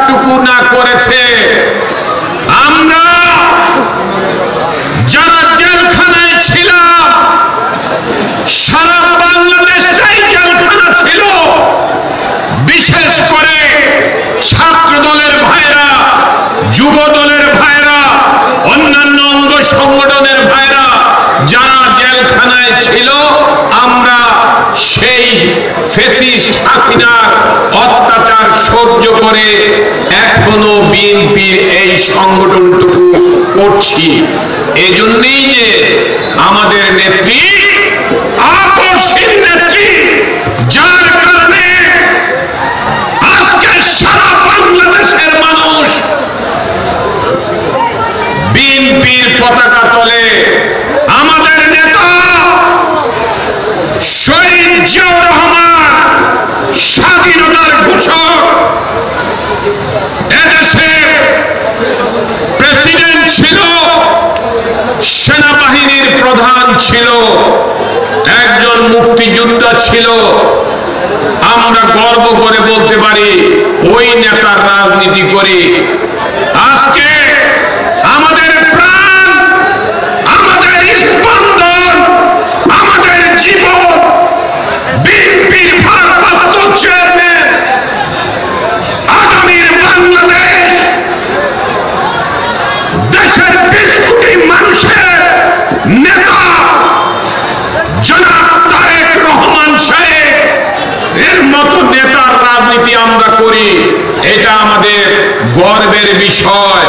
প্রচারটুকু না করেছে, আমরা যারা জেলখানায় ছিলাম, সারা বাংলাদেশটাই জেলখানা ছিল, বিশেষ করে ছাত্র দলের ভাইরা, যুব দলের ভাইরা, অন্যান্য অঙ্গ সংগঠনের ভাইরা যারা জেলখানায় ছিল, আমরা সেই ফ্যাসিস্ট হাসিনার অত্যাচার সহ্য করে এখনো বিএনপির এই সংগঠনটুকু করছি। এজন্যই যে আমাদের নেত্রী আপসহীন নেত্রী, যার কারণে আজকে সারা বাংলাদেশের মানুষ বিএনপির পতাকা তলে আমাদের নেতা শহীদ জিয়াউর রহমান, স্বাধীনতার ঘোষক, এদেশের প্রেসিডেন্ট ছিল, সেনাবাহিনীর প্রধান ছিল, একজন মুক্তিযোদ্ধা ছিল। আমরা গর্ব করে বলতে পারি ওই নেতার রাজনীতি করি। আজকে আমাদের প্রাণ, আমাদের স্পন্দন, আমাদের জীবন বিএনপির ভারপ্রাপ্ত চেয়ারম্যান, আগামীর বাংলাদেশ, দেশের 20 কোটি মানুষের নেতা জনাব তারেক রহমান সাহেব এর মতো নেতার রাজনীতি আমরা করি, এটা আমাদের গর্বের বিষয়।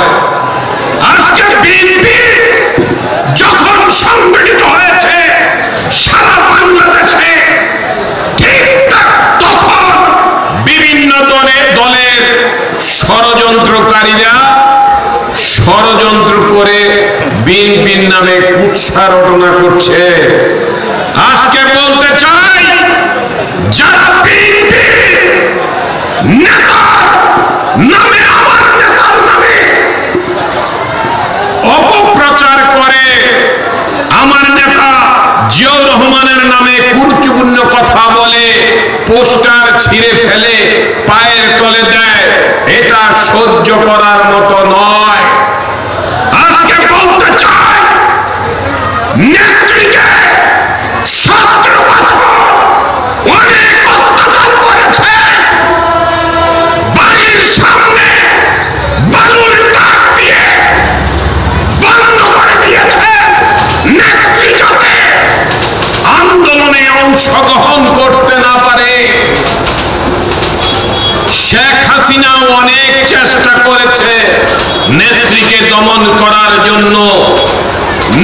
আজকে বিএনপি যখন সংগঠিত হয়েছে সারা বাংলাদেশে, ঠিক তখন বিভিন্ন দলের ষড়যন্ত্রকারীরা ষড়যন্ত্র করে বিএনপির নামে কুৎসা রটনা করছে। আজকে বলতে চাই, যারা বিএনপি নেতার নামে, আমার নেতার নামে অপপ্রচার করে, আমার নেতা জিয়াউর রহমানের নামে কুরুচিপূর্ণ কথা বলে, পোস্টার ছিঁড়ে ফেলে পায়ের তলে দেয়, এটা সহ্য করার মতো নয়। আজকে বলতে চাই, নেত্রীকে 17 বছর অনেক অত্যাচার করেছে, বাড়ির সামনে বালুর ট্রাক দিয়ে বন্ধ করে দিয়েছে, নেত্রী যাতে আন্দোলনে অংশগ্রহণ করতে না পারে। শেখ হাসিনা অনেক চেষ্টা করেছে নেত্রীকে দমন করার জন্য।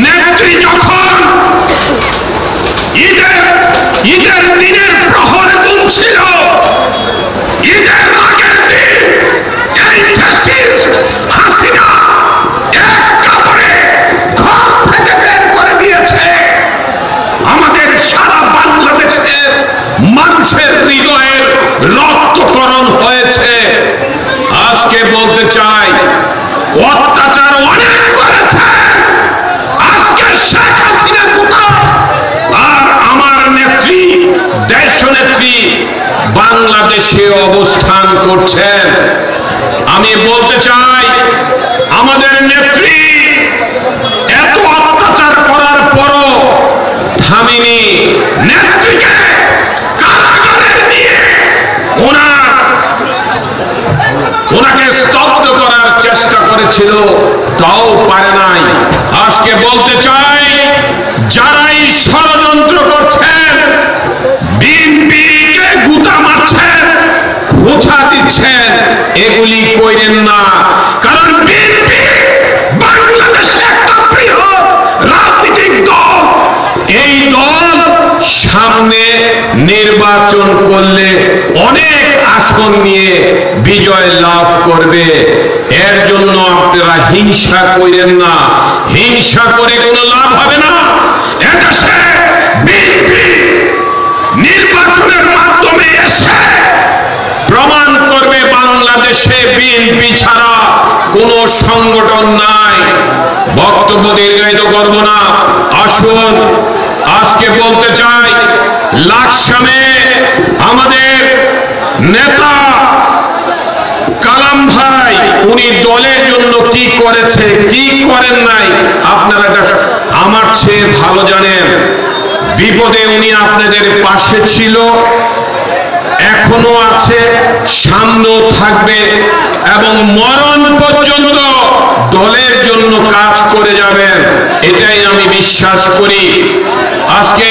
নেত্রী যখন ঈদের দিনের প্রহর গুনছিল, ঈদের আগের দিন এই ফ্যাসিস্ট হাসিনা এক কাপড়ে ঘর থেকে বের করে দিয়েছে। আমাদের সারা বাংলাদেশের মানুষের হৃদয়ের রক্তকরণ হয়েছে। আজকে বলতে চাই, অত্যাচার অনেক করেছে। আজকে শেখ হাসিনা কোথায়, আর আমার নেত্রী, দেশনেত্রী বাংলাদেশে অবস্থান করছেন। আমি বলতে চাই, আমাদের নেত্রী এত অত্যাচার করার পরও থামেনি। নেত্রীকে কারাগারে নিয়ে ওনাকে স্তব্ধ করার চেষ্টা করেছিল, তাও পারে নাই। আজকে বলতে চাই, যারাই ষড়যন্ত্র করছেন, বিএনপিকে গুতা মারছেন, খোঁচা দিচ্ছেন, এগুলি কইরেন না। কারণ বিএনপি বাংলাদেশে একটা বৃহৎ রাজনৈতিক দল। এই দল সামনে নির্বাচন করলে অনেক আসন নিয়ে বিজয় লাভ করবে। এর জন্য আপনারা হিংসা করেন না, হিংসা করে কোনো লাভ হবে না। এদেশে বিএনপি নির্বাচনের মাধ্যমে এসে প্রমাণ করবে বাংলাদেশে বিএনপি ছাড়া কোনো সংগঠন নাই। বক্তব্য দীর্ঘায়িত করব না, আসুন আজকে বলতে চাই, লাকসামে আমাদের নেতা কালাম ভাই করেছে কি করেন নাই আপনারা আমার চেয়ে ভালো জানেন। বিপদে উনি আপনাদের পাশে ছিল, এখনো আছে, সামনেও থাকবে এবং মরণ পর্যন্ত দলের জন্য কাজ করে যাবেন, এটাই আমি বিশ্বাস করি। আজকে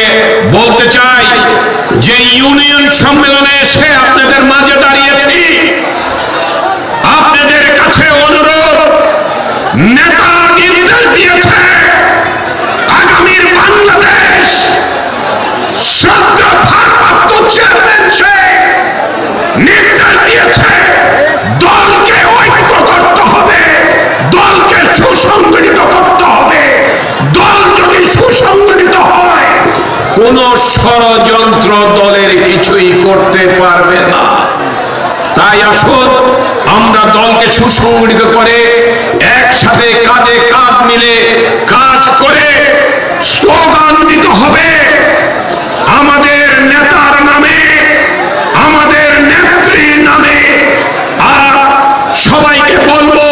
বলতে চাই যে ইউনিয়ন সম্মেলনে এসে আপনাদের মাঝে দাঁড়িয়েছি, আপনাদের কাছে অনুরোধ, নেতা নির্দেশ দিয়েছে আগামীর বাংলাদেশ শ্রদ্ধা ভারপ্রাপ্ত চেয়ারম্যান নির্দেশ দিয়েছে দলকে ঐক্য করতে হবে, দলকে সুসংগঠিত করতে হবে। দল যদি সুসংগঠিত হয় কোন ষড়যন্ত্র দলের কিছুই করতে পারবে না। তাই আসুন আমরা দলকে সুসংগঠিত করে একসাথে কাঁধে কাঁধ মিলে কাজ করে স্লোগান দিতে হবে আমাদের নেতার নামে, আমাদের নেত্রীর নামে। আর সবাইকে বলবো,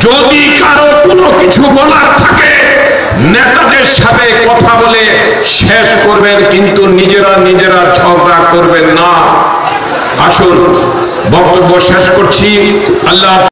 যদি কারো কোনো কিছু বলার থাকে নেতাদের সাথে কথা বলে শেষ করবেন, কিন্তু নিজেরা ঝগড়া করবেন না। আসুন বক্তব্য শেষ করছি। আল্লাহ।